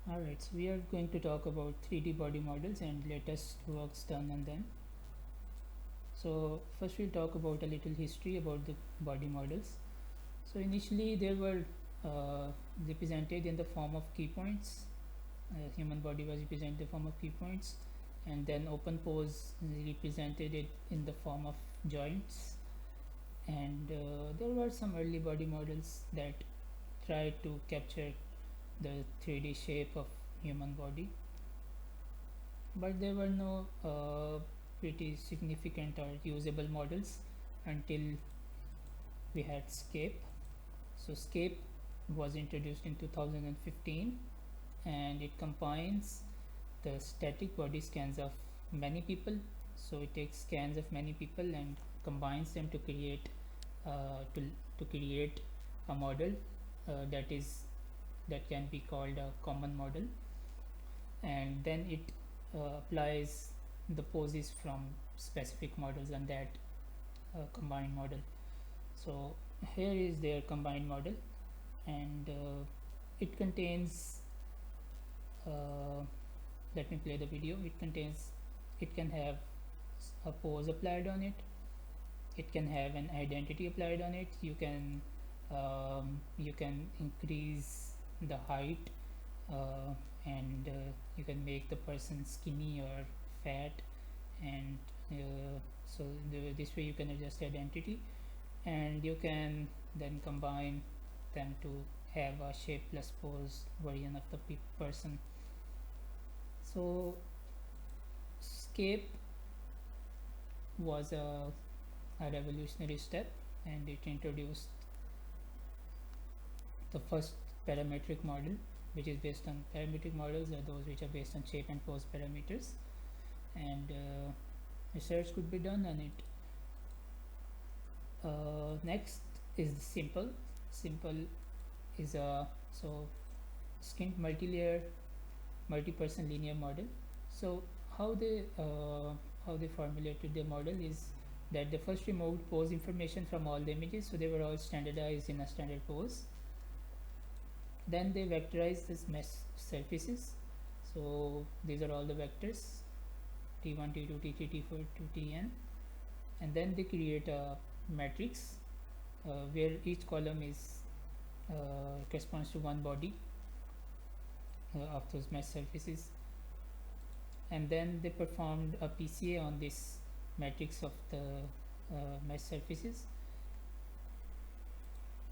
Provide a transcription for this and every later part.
Alright, so we are going to talk about 3D body models and latest works done on them. So first we'll talk about a little history about the body models. So initially they were uh, represented in the form of key points. Human body was represented in the form of key points, and then open pose represented it in the form of joints. And there were some early body models that tried to capture the 3D shape of human body, but there were no pretty significant or usable models until we had Scape. So Scape was introduced in 2015, and it combines the static body scans of many people. So it takes scans of many people and combines them to create uh, to, to create a model that can be called a common model, and then it applies the poses from specific models on that combined model. So here is their combined model, and it contains uh, let me play the video. It can have a pose applied on it, it can have an identity applied on it. You can increase the height, uh, and you can make the person skinny or fat, and so this way you can adjust identity, and you can then combine them to have a shape plus pose version of the person. So Scape was a revolutionary step, and it introduced the first parametric model, which is based on parametric models are those which are based on shape and pose parameters, and research could be done on it. Next is simple. Simple is a skinned multi-layer multi-person linear model. So how they uh, how they formulated their model is that they first removed pose information from all the images, so they were all standardized in a standard pose. Then they vectorized this mesh surfaces. So these are all the vectors t1, t2, t3, t4 to tn, and then they create a matrix where each column is corresponds to one body of those mesh surfaces, and then they performed a PCA on this matrix of the mesh surfaces,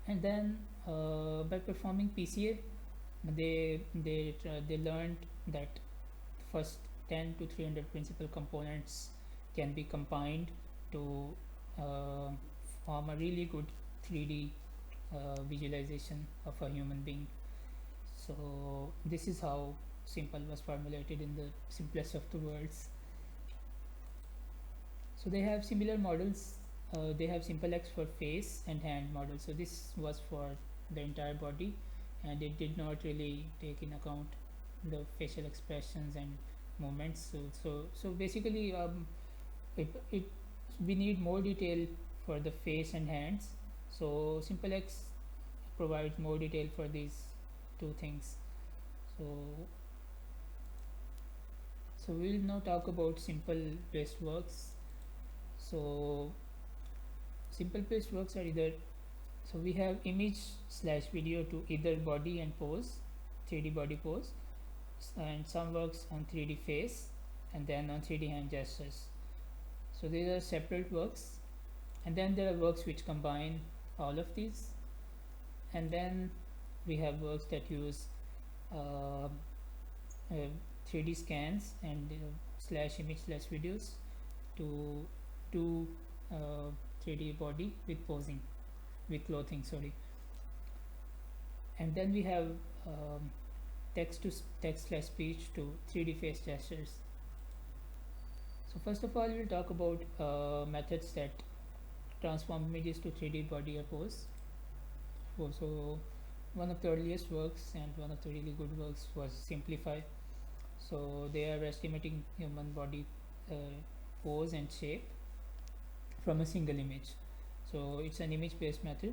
and then by performing PCA they learned that first 10 to 300 principal components can be combined to uh, form a really good 3D visualization of a human being. So this is how simple was formulated in the simplest of the worlds. So they have similar models. They have simple X for face and hand models. So this was for the entire body, and it did not really take in account the facial expressions and movements. So basically, it we need more detail for the face and hands. So simple X provides more detail for these two things. So so we will now talk about simple based works. So simple based works are either, so we have image slash video to either body and pose, 3D body pose, and some works on 3D face, and then on 3D hand gestures. So these are separate works, and then there are works which combine all of these, and then we have works that use uh, 3D scans and slash image slash videos to do 3D body with posing, with clothing, sorry. And then we have um, text to text slash speech to 3D face gestures. So first of all, we'll talk about methods that transform images to 3D body or pose. So one of the earliest works and one of the really good works was Simplify. So they are estimating human body uh, pose and shape from a single image. So it's an image based method.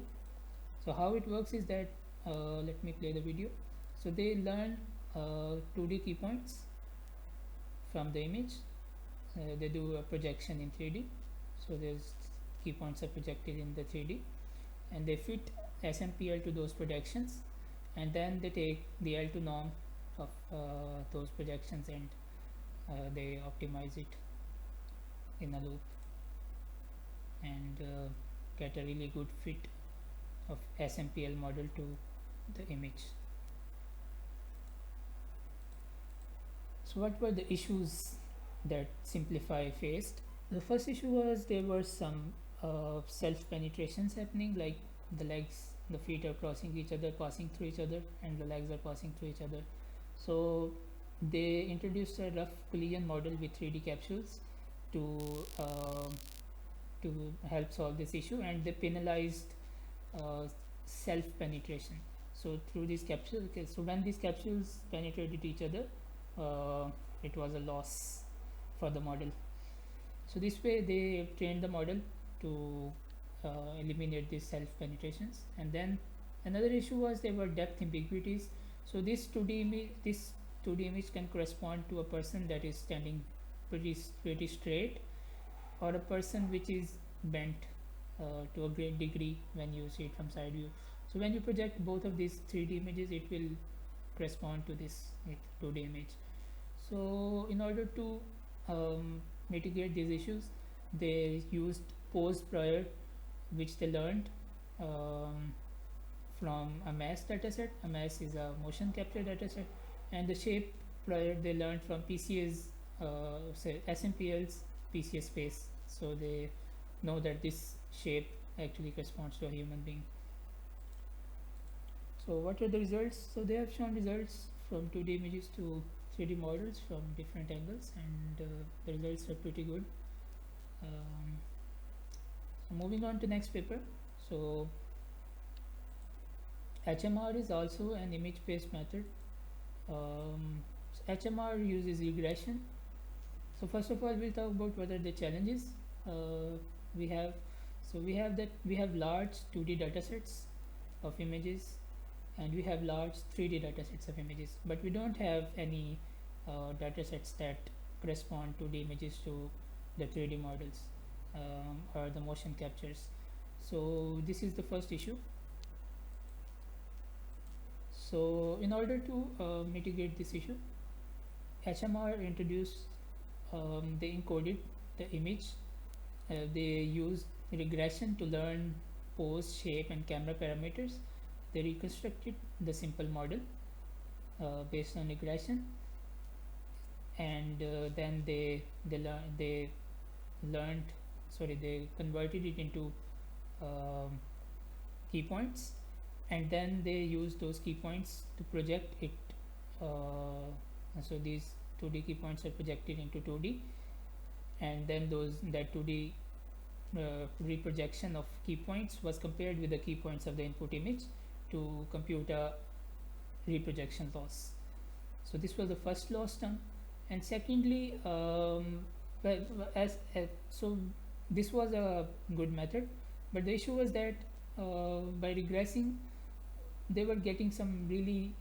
So how it works is that let me play the video. So they learn 2D key points from the image. They do a projection in 3D, so there's key points are projected in the 3D, and they fit SMPL to those projections, and then they take the L2 norm of those projections, and they optimize it in a loop, and get a really good fit of SMPL model to the image. So what were the issues that Simplify faced? The first issue was there were some self penetrations happening, like the feet are crossing each other, passing through each other, and the legs are passing through each other. So they introduced a rough collision model with 3D capsules to help solve this issue, and they penalized uh, self penetration. So through these capsules, okay, so when these capsules penetrated each other, it was a loss for the model. So this way they trained the model to eliminate these self penetrations. And then another issue was there were depth ambiguities. So this 2D image can correspond to a person that is standing pretty straight, or a person which is bent to a great degree when you see it from side view. So when you project both of these 3D images, it will correspond to this 2D image. So in order to mitigate these issues, they used pose prior, which they learned from a MAS dataset. A MAS is a motion capture dataset, and the shape prior they learned from PCA's SMPL's PCA space. So they know that this shape actually corresponds to a human being. So what are the results? So they have shown results from 2D images to 3D models from different angles, and the results are pretty good. So moving on to next paper. So HMR is also an image-based method. So HMR uses regression. So first of all, we'll talk about what are the challenges we have. So we have large 2D datasets of images, and we have large 3D datasets of images, but we don't have any datasets that correspond to the images to the 3D models or the motion captures. So this is the first issue. So in order to mitigate this issue, HMR introduced, they encoded the image. They used regression to learn pose, shape, and camera parameters. They reconstructed the simple model based on regression, and then they converted it into key points, and then they use those key points to project it. So these 2D key points are projected into 2D, and then that 2D reprojection of key points was compared with the key points of the input image to compute a reprojection loss. So this was the first loss term, and secondly, so this was a good method, but the issue was that by regressing, they were getting some really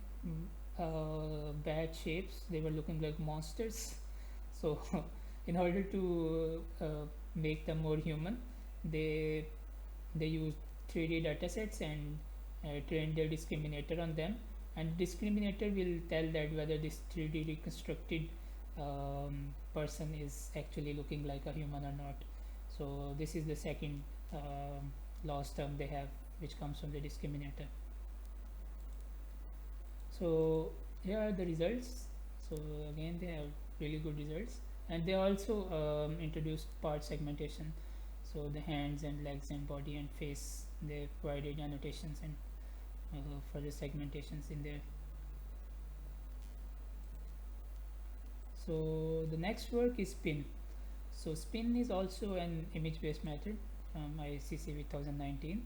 bad shapes. They were looking like monsters. So in order to make them more human, they used 3D datasets and trained their discriminator on them, and discriminator will tell that whether this 3D reconstructed person is actually looking like a human or not. So this is the second loss term they have, which comes from the discriminator. So here are the results. So again, they have really good results, and they also introduced part segmentation. So the hands and legs and body and face, they provided annotations and further segmentations in there. So the next work is SPIN. So SPIN is also an image-based method from ICCV 2019.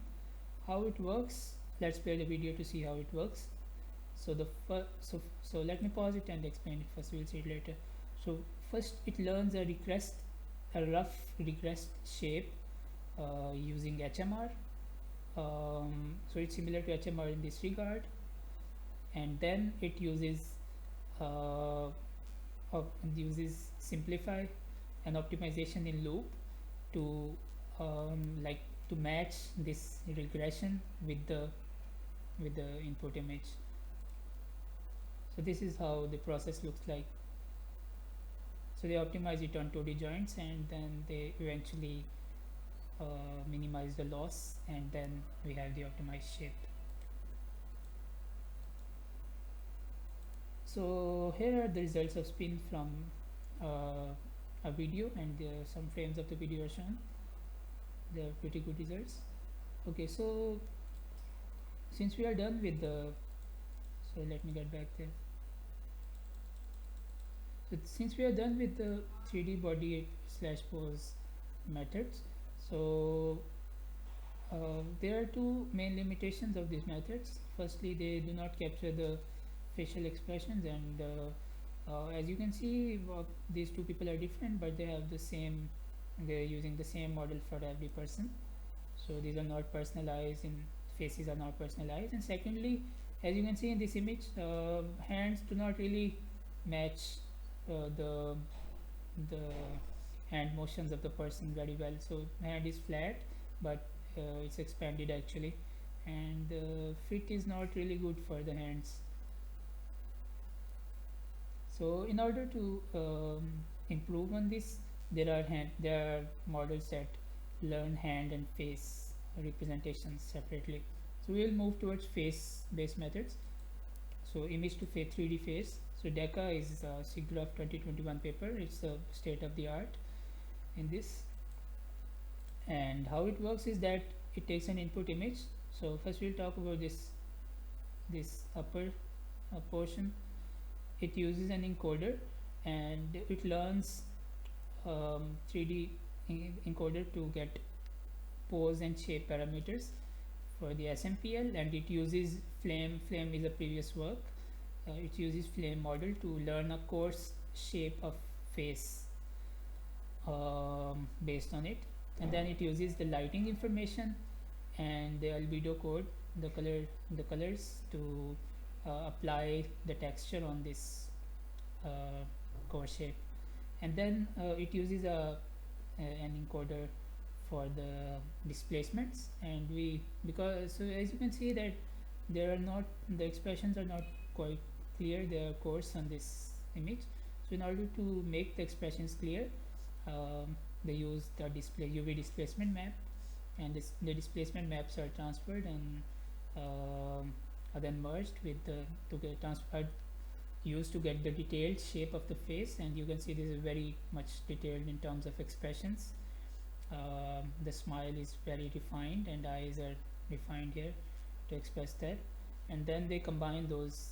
How it works? Let's play the video to see how it works. So so let me pause it and explain it first. We'll see it later. So first, it learns a rough regressed shape using HMR. So it's similar to HMR in this regard, and then it uses uh, uses simplify and optimization in loop to like to match this regression with the input image. So this is how the process looks like. So they optimize it on 2D joints, and then they eventually minimize the loss, and then we have the optimized shape. So here are the results of spin from a video, and some frames of the video are shown. They are pretty good results. Okay, so since we are done with the, so let me get back there. So since we are done with the 3D body slash pose methods, so there are two main limitations of these methods. Firstly, they do not capture the facial expressions, and as you can see, these two people are different, but they have the same, they're using the same model for every person. So these are not personalized, in faces are not personalized. And secondly, as you can see in this image, hands do not really match the hand motions of the person very well. So hand is flat, but it's expanded actually, and the fit is not really good for the hands. So in order to improve on this, there are models that learn hand and face representations separately. So we will move towards face based methods. So image to face 3D face. So DECA is a SIGGRAPH 2021 paper. It's the state of the art in this. And how it works is that it takes an input image. So first we'll talk about this upper portion. It uses an encoder, and it learns 3D encoder to get pose and shape parameters for the SMPL, and it uses flame is a previous work. It uses flame model to learn a coarse shape of face based on it, and then it uses the lighting information and the albedo code, the colors to apply the texture on this core shape, and then it uses an encoder for the displacements. And because so as you can see that the expressions are not quite clear, they are coarse on this image. So in order to make the expressions clear, they use the UV displacement map, and the displacement maps are transferred and are then merged with to get transferred, used to get the detailed shape of the face. And you can see this is very much detailed in terms of expressions. The smile is very refined, and eyes are refined here to express that. And then they combine those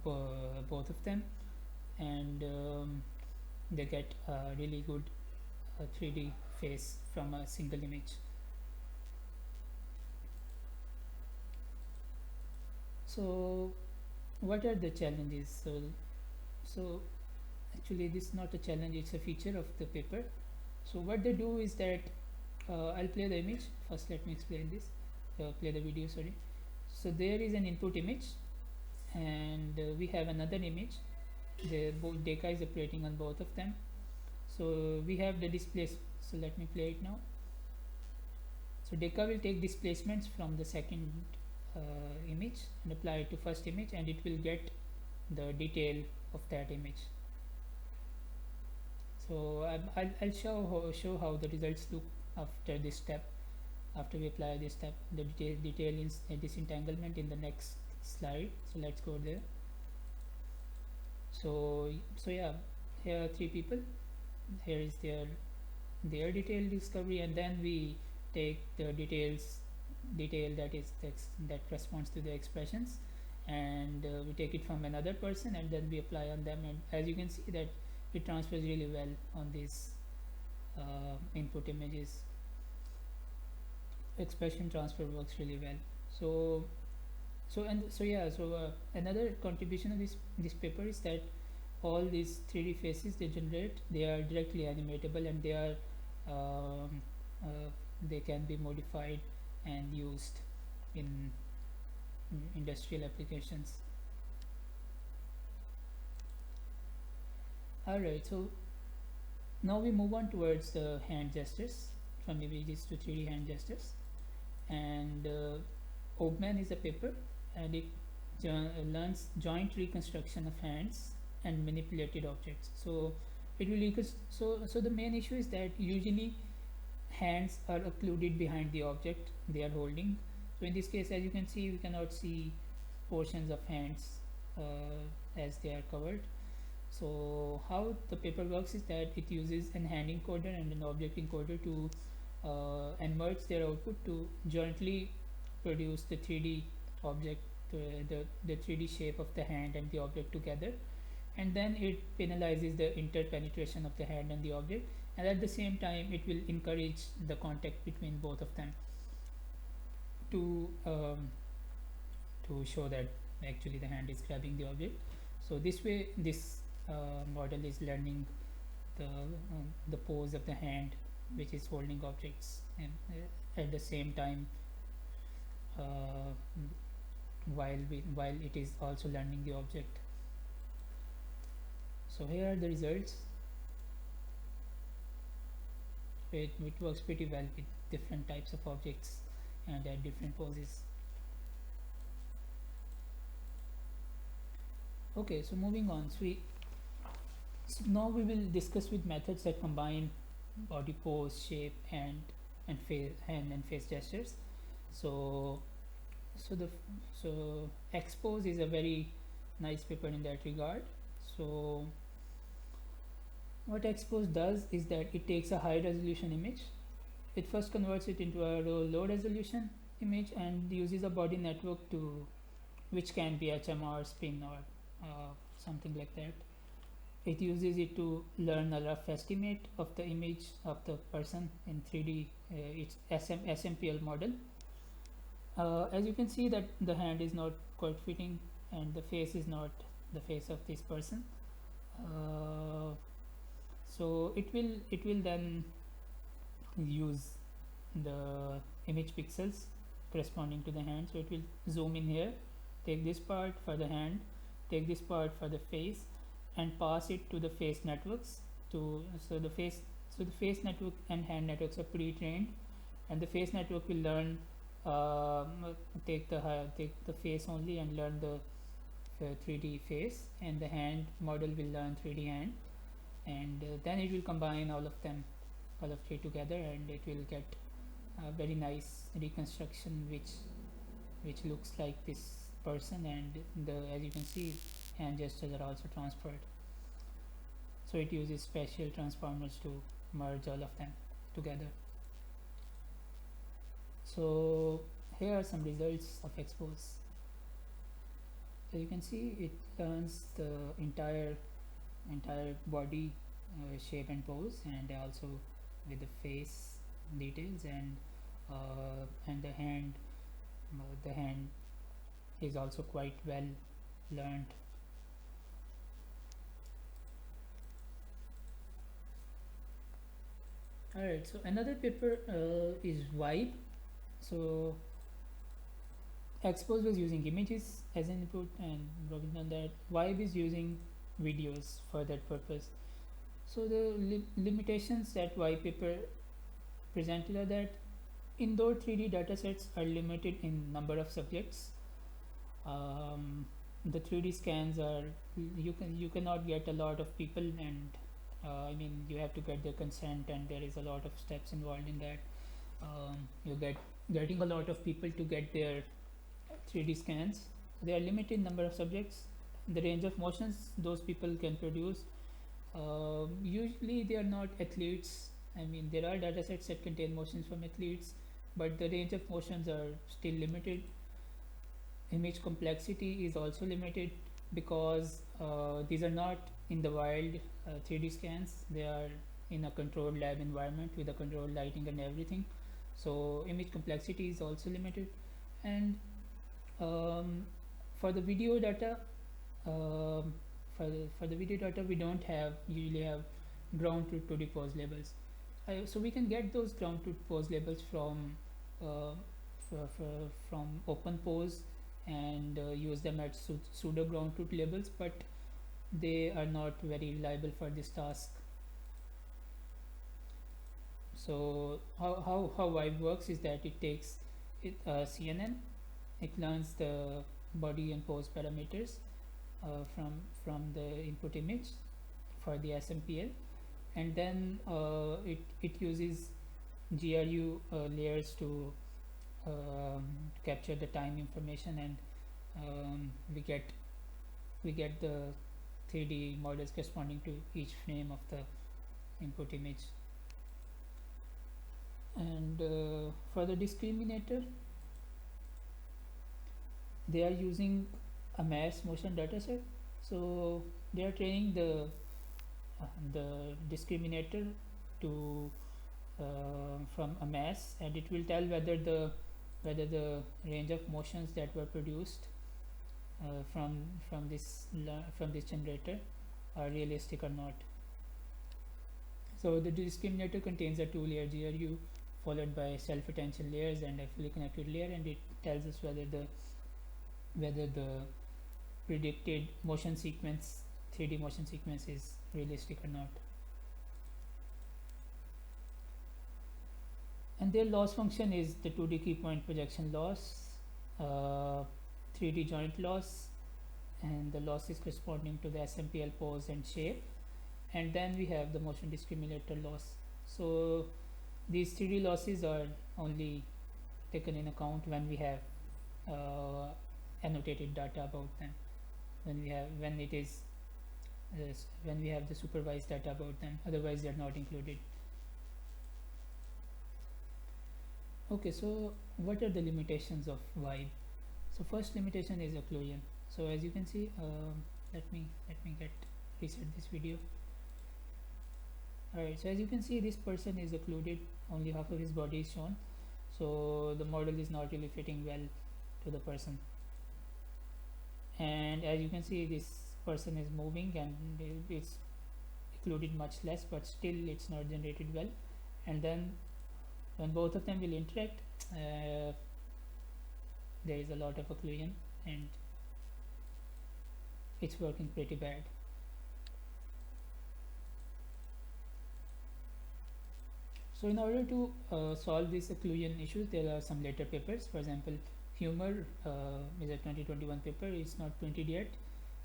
both of them, and they get a really good 3D face from a single image. So what are the challenges? So actually this is not a challenge, it's a feature of the paper. So what they do is that I'll play the image first. Let me explain this. Play the video, sorry. So there is an input image, and we have another image. Both DECA is operating on both of them. So we have the displace. So let me play it now. So DECA will take displacements from the second image and apply it to first image, and it will get the detail of that image. So I'll show how the results look after this step. After we apply this step, the detail is disentanglement in the next slide. So let's go there. So yeah, here are three people. Here is their detailed discovery, and then we take the detail that corresponds to the expressions, and we take it from another person, and then we apply on them. And as you can see that it transfers really well on these input images. Expression transfer works really well. So another contribution of this paper is that all these 3D faces they generate, they are directly animatable, and they can be modified and used in industrial applications. Alright, so now we move on towards the hand gestures, from images to 3D hand gestures. And Ogman is a paper, and it learns joint reconstruction of hands and manipulated objects. So it will so the main issue is that usually hands are occluded behind the object they are holding. So in this case, as you can see, we cannot see portions of hands as they are covered. So how the paper works is that it uses an hand encoder and an object encoder to and merge their output to jointly produce the 3D object, the 3D shape of the hand and the object together, and then it penalizes the interpenetration of the hand and the object, and at the same time it will encourage the contact between both of them to show that actually the hand is grabbing the object. So this way this model is learning the pose of the hand which is holding objects, and at the same time uh, while it is also learning the object. So here are the results. It works pretty well with different types of objects and at different poses. Okay, so moving on, so now we will discuss with methods that combine body pose, shape, and face hand and face gestures. So so Expose is a very nice paper in that regard. So what Expose does is that it takes a high resolution image. It first converts it into a low resolution image and uses a body network to which can be HMR, spin, or something like that. It uses it to learn a rough estimate of the image of the person in 3D. It's SMPL model. As you can see that the hand is not quite fitting and the face is not the face of this person. So it will then use the image pixels corresponding to the hand. So it will zoom in here, take this part for the hand, take this part for the face, and pass it to the face networks to so the face network and hand networks are pre-trained, and the face network will learn take the face only and learn the 3D face, and the hand model will learn 3D hand, and then it will combine all of them, all of three together, and it will get a very nice reconstruction which looks like this person, and as you can see, hand gestures are also transferred. So it uses spatial transformers to merge all of them together. So here are some results of Expose. So you can see it learns the entire body shape and pose, and also with the face details, and the hand is also quite well learned. Alright, so another paper is Vibe. So Expose was using images as an input, and working on that. Vibe is using videos for that purpose. So the limitations that Vibe paper presented are that indoor 3D datasets are limited in number of subjects. The 3D scans are you cannot get a lot of people, and I mean you have to get their consent, and there is a lot of steps involved in that. You getting a lot of people to get their 3D scans. They are limited number of subjects. The range of motions those people can produce. Usually they are not athletes. I mean there are datasets that contain motions from athletes, but the range of motions are still limited. Image complexity is also limited because these are not in the wild 3D scans. They are in a controlled lab environment with a controlled lighting and everything. So image complexity is also limited, and for the video data, for the video data we don't usually have ground truth 2D pose labels. So we can get those ground truth pose labels from OpenPose and use them as pseudo ground truth labels, but they are not very reliable for this task. So how Vibe works is that it takes CNN, it learns the body and pose parameters from the input image for the SMPL, and then it uses GRU layers to capture the time information, and we get the 3D models corresponding to each frame of the input image. And for the discriminator, they are using a mass motion dataset. So they are training the discriminator to from a mass, and it will tell whether the range of motions that were produced from this generator are realistic or not. So the discriminator contains a two-layer GRU followed by self-attention layers and a fully connected layer, and it tells us whether the predicted motion sequence, 3D motion sequence, is realistic or not. And their loss function is the 2D key point projection loss, 3D joint loss, and the loss is corresponding to the SMPL pose and shape. And then we have the motion discriminator loss. So these 3D losses are only taken in account when we have annotated data about them, when we have the supervised data about them. Otherwise they are not included. Okay, so what are the limitations of Vibe? So first limitation is occlusion. So as you can see, let me reset this video. Alright, so as you can see, this person is occluded, only half of his body is shown, so the model is not really fitting well to the person. And as you can see, this person is moving and it's occluded much less, but still it's not generated well. And then when both of them will interact, there is a lot of occlusion and it's working pretty bad. So in order to solve these occlusion issues, there are some later papers. For example, Humor is a 2021 paper, it's not printed yet.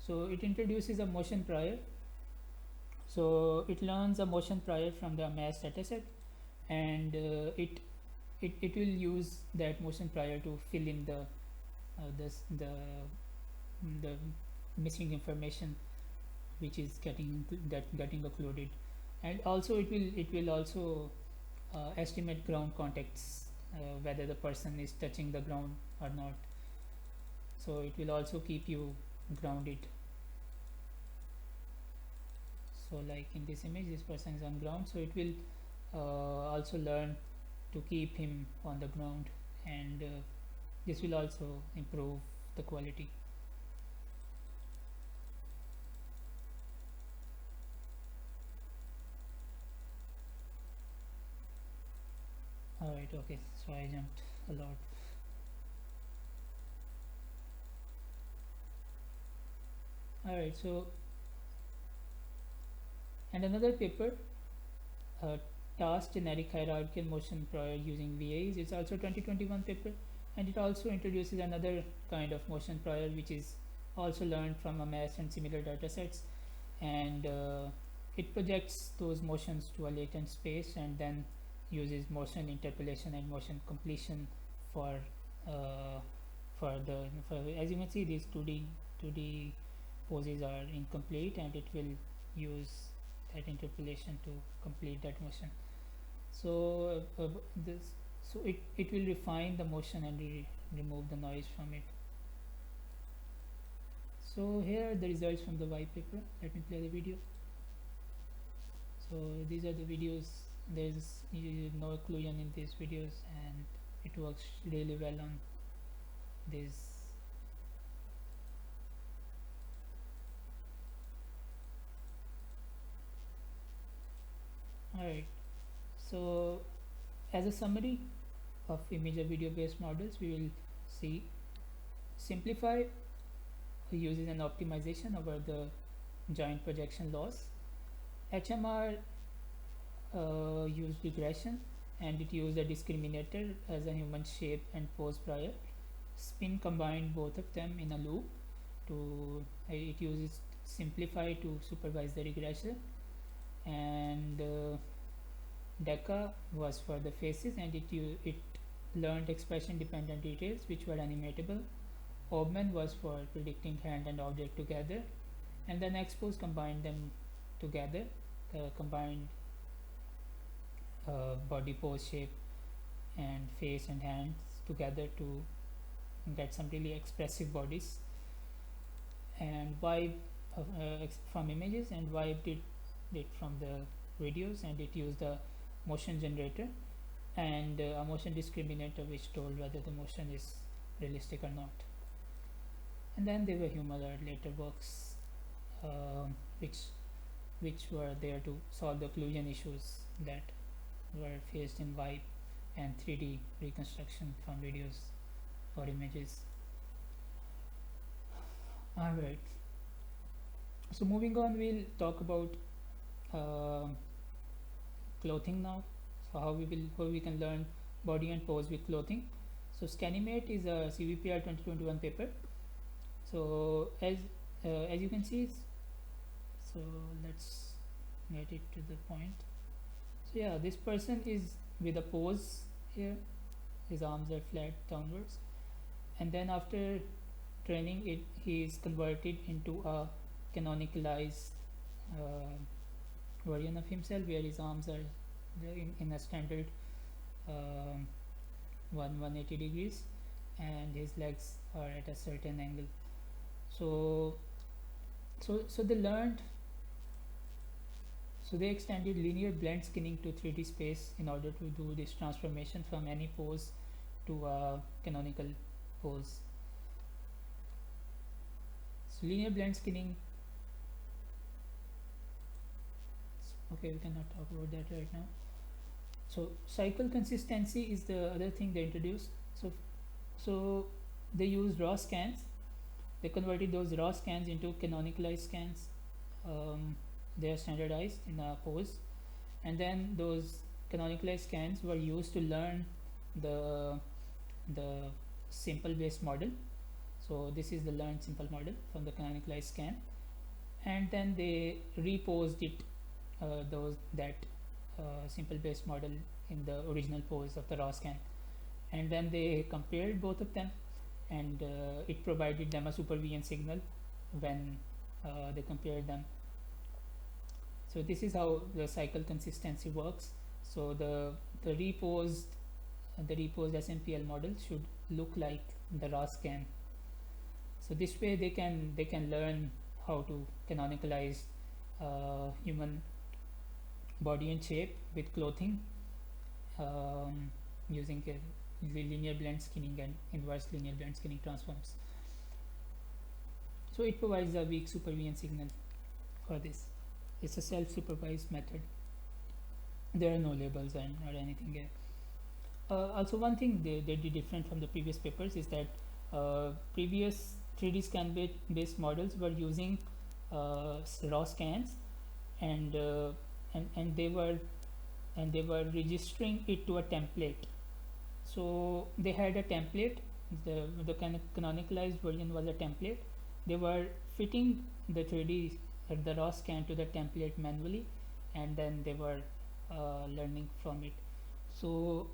So it introduces a motion prior. So it learns a motion prior from the mass dataset, and it will use that motion prior to fill in the missing information which is getting occluded. And also it will also estimate ground contacts, whether the person is touching the ground or not. So it will also keep you grounded. So like in this image, this person is on ground, so it will also learn to keep him on the ground, and this will also improve the quality. Alright, okay, so I jumped a lot. Alright, so and another paper, task generic hierarchical motion prior using VAs, it's also 2021 paper, and it also introduces another kind of motion prior which is also learned from a mass and similar data sets, and it projects those motions to a latent space and then uses motion interpolation and motion completion for as you can see, these 2D poses are incomplete, and it will use that interpolation to complete that motion. So it will refine the motion and remove the noise from it. So here are the results from the Vibe paper. Let me play the video. So these are the videos. There's no occlusion in these videos, and it works really well on this. Alright, so as a summary of image or video based models, we will see simplify uses an optimization over the joint projection loss. HMR used regression, and it used a discriminator as a human shape and pose prior. Spin combined both of them in a loop to it uses simplify to supervise the regression, and DECA was for the faces, and it learned expression dependent details which were animatable. Hobman was for predicting hand and object together, and then Expose combined them together, combined body, pose, shape, and face and hands together to get some really expressive bodies, and Vibe from images, and Vibe did it from the videos, and it used a motion generator and a motion discriminator which told whether the motion is realistic or not. And then there were humanoid later works which were there to solve the occlusion issues that were faced in Vibe and 3D reconstruction from videos or images. Alright, so moving on, we'll talk about clothing now. So how we can learn body and pose with clothing. So Scanimate is a CVPR 2021 paper. So as you can see, so let's get it to the point. So yeah, this person is with a pose here. His arms are flat downwards, and then after training, he is converted into a canonicalized version of himself, where his arms are in a standard 180 degrees, and his legs are at a certain angle. So they learned. So they extended linear blend skinning to 3D space in order to do this transformation from any pose to a canonical pose. So linear blend skinning. Okay, we cannot talk about that right now. So cycle consistency is the other thing they introduced. So they used raw scans. They converted those raw scans into canonicalized scans. They are standardized in a pose, and then those canonicalized scans were used to learn the simple based model. So this is the learned simple model from the canonicalized scan, and then they reposed it that simple based model in the original pose of the raw scan, and then they compared both of them, and it provided them a supervision signal when they compared them. So this is how the cycle consistency works. So the reposed SMPL model should look like the raw scan. So this way they can learn how to canonicalize human body and shape with clothing using linear blend skinning and inverse linear blend skinning transforms. So it provides a weak supervision signal for this. It's a self-supervised method. There are no labels or anything here. Also, one thing they did different from the previous papers is that previous 3D scan based models were using raw scans, and they were registering it to a template. So they had a template. The canonicalized version was a template. They were fitting the 3D the raw scan to the template manually, and then they were learning from it. So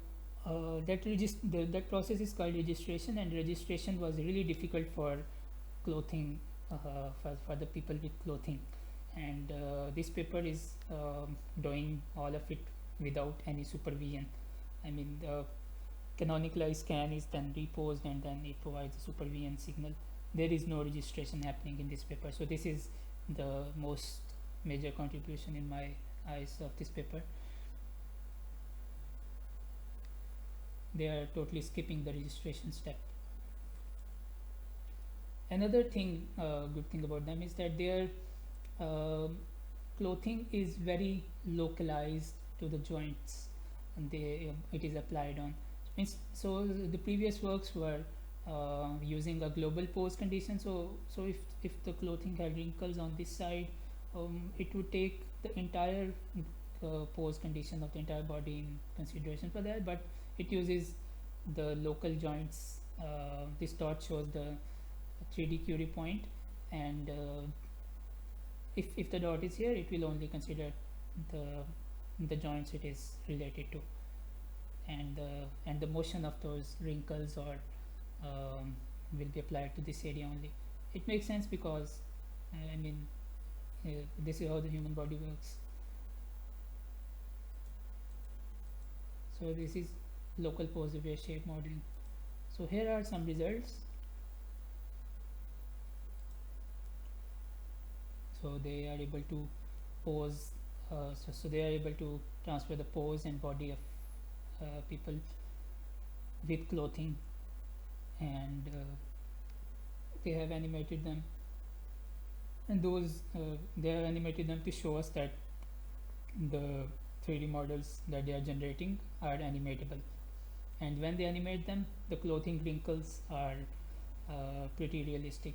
that process is called registration, and registration was really difficult for clothing, for the people with clothing, and this paper is doing all of it without any supervision. I mean, the canonicalized scan is then reposed, and then it provides a supervision signal. There is no registration happening in this paper. So this is the most major contribution in my eyes of this paper. They are totally skipping the registration step. Another thing, good thing about them is that their clothing is very localized to the joints, and it is applied on. So the previous works were using a global pose condition. So if the clothing had wrinkles on this side, it would take the entire pose condition of the entire body in consideration for that, but it uses the local joints. This dot shows the 3D Curie point, and if the dot is here, it will only consider the joints it is related to, and the motion of those wrinkles or will be applied to this area only. It makes sense because I mean this is how the human body works. So this is local pose aware shape modeling. So here are some results. So they are able to pose, so they are able to transfer the pose and body of people with clothing, and they have animated them, and those they have animated them to show us that the 3D models that they are generating are animatable, and when they animate them, the clothing wrinkles are pretty realistic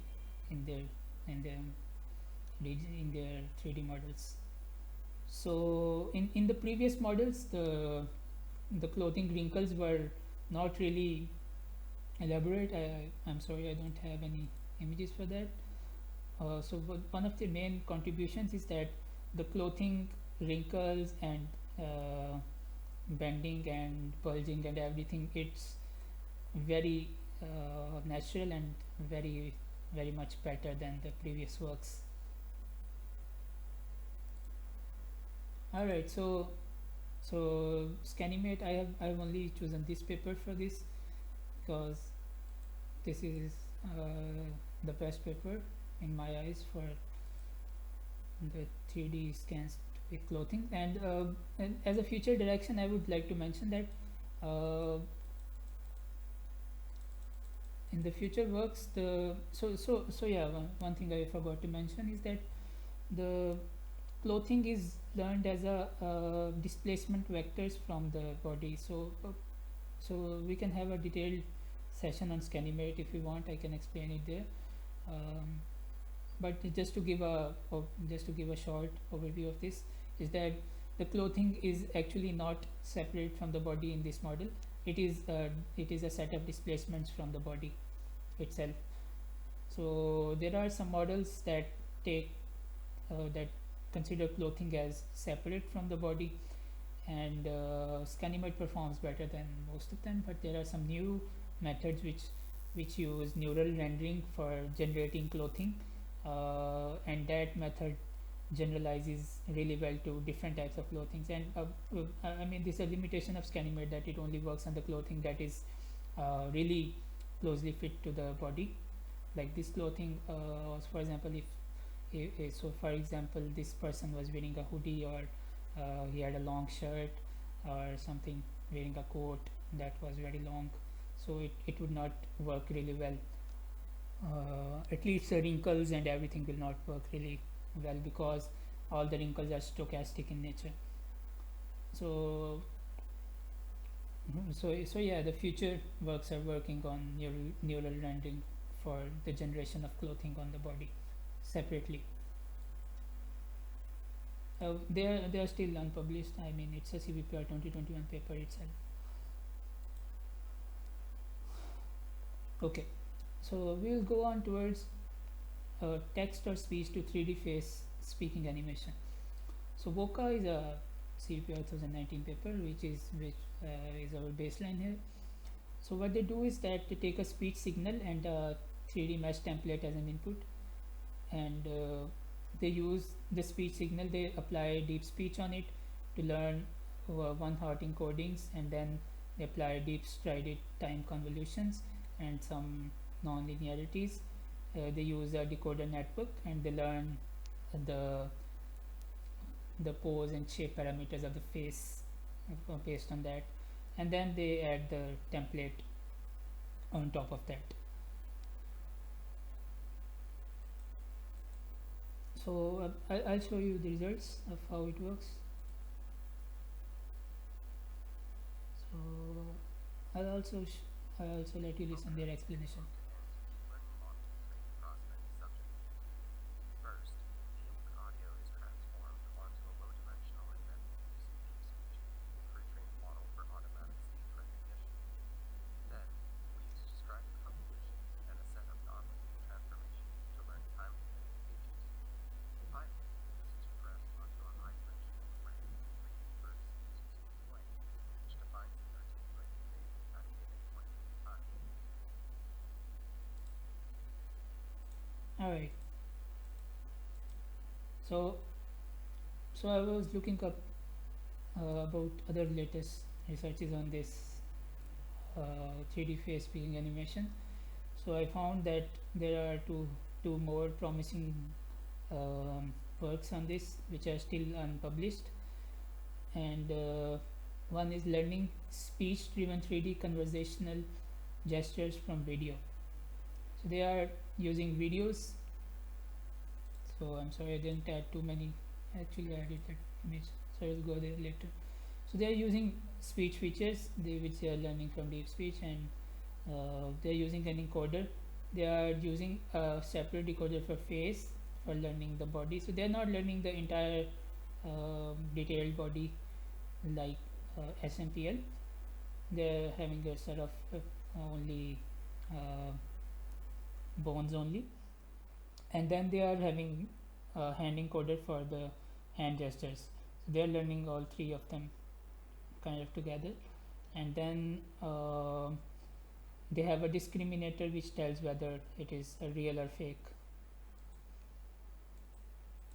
in their 3D models. So in the previous models, the clothing wrinkles were not really elaborate. I'm sorry, I don't have any images for that. So one of the main contributions is that the clothing wrinkles and bending and bulging and everything, it's very natural and very much better than the previous works. All right, so Scanimate, I've only chosen this paper for this because this is the best paper in my eyes for the 3D scans with clothing. And as a future direction, I would like to mention that in the future works, one thing I forgot to mention is that the clothing is learned as a displacement vectors from the body. So we can have a detailed session on Scanimate if you want. I can explain it there. But just to give a short overview of this, is that the clothing is actually not separate from the body in this model. It is a set of displacements from the body itself. So there are some models that take that consider clothing as separate from the body, and Scanimate performs better than most of them. But there are some new methods which use neural rendering for generating clothing, and that method generalizes really well to different types of clothing. And I mean, this is a limitation of Scanimate, that it only works on the clothing that is really closely fit to the body, like this clothing. For example, so for example, this person was wearing a hoodie, or he had a long shirt or something, wearing a coat that was very long, so it would not work really well. At least the wrinkles and everything will not work really well, because all the wrinkles are stochastic in nature. So yeah, the future works are working on neural rendering for the generation of clothing on the body separately. They are still unpublished. I mean, it's a CVPR 2021 paper itself. Okay, so we will go on towards text or speech to 3D face speaking animation. So VOCA is a CVPR 2019 paper, which is our baseline here. So what they do is that they take a speech signal and a 3D mesh template as an input, and they use the speech signal, they apply deep speech on it to learn one-hot encodings, and then they apply deep strided time convolutions and some non-linearities. They use a decoder network, and they learn the pose and shape parameters of the face based on that, and then they add the template on top of that. So I'll show you the results of how it works. So I'll also I'll also let you listen their explanation. All right. So so I was looking up about other latest researches on this 3D face peeling animation. So I found that there are two more promising works on this which are still unpublished, and one is learning speech driven 3D conversational gestures from video. So they are using videos. So I'm sorry I didn't add too many. Actually I added that image, so I'll go there later. So they are using speech features which they are learning from deep speech, and they are using an encoder. They are using a separate decoder for face for learning the body. So they are not learning the entire detailed body like SMPL. They are having a sort of only uh, bones only, and then they are having hand encoder for the hand gestures. So they are learning all three of them kind of together, and then they have a discriminator which tells whether it is a real or fake.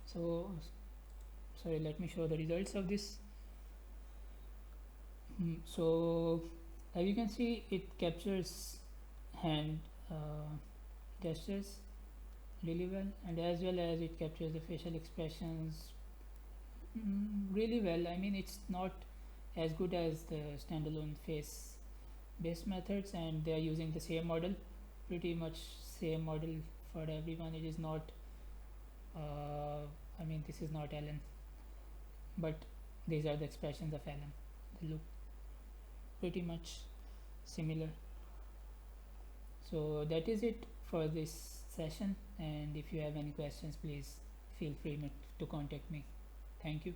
So sorry, let me show the results of this. So as you can see, it captures hand gestures really well, and as well as it captures the facial expressions really well. I mean, it's not as good as the standalone face based methods, and they are using the same model, pretty much same model for everyone. It is not I mean, this is not Alan, but these are the expressions of Alan. They look pretty much similar. So that is it for this session, and if you have any questions, please feel free to contact me. Thank you.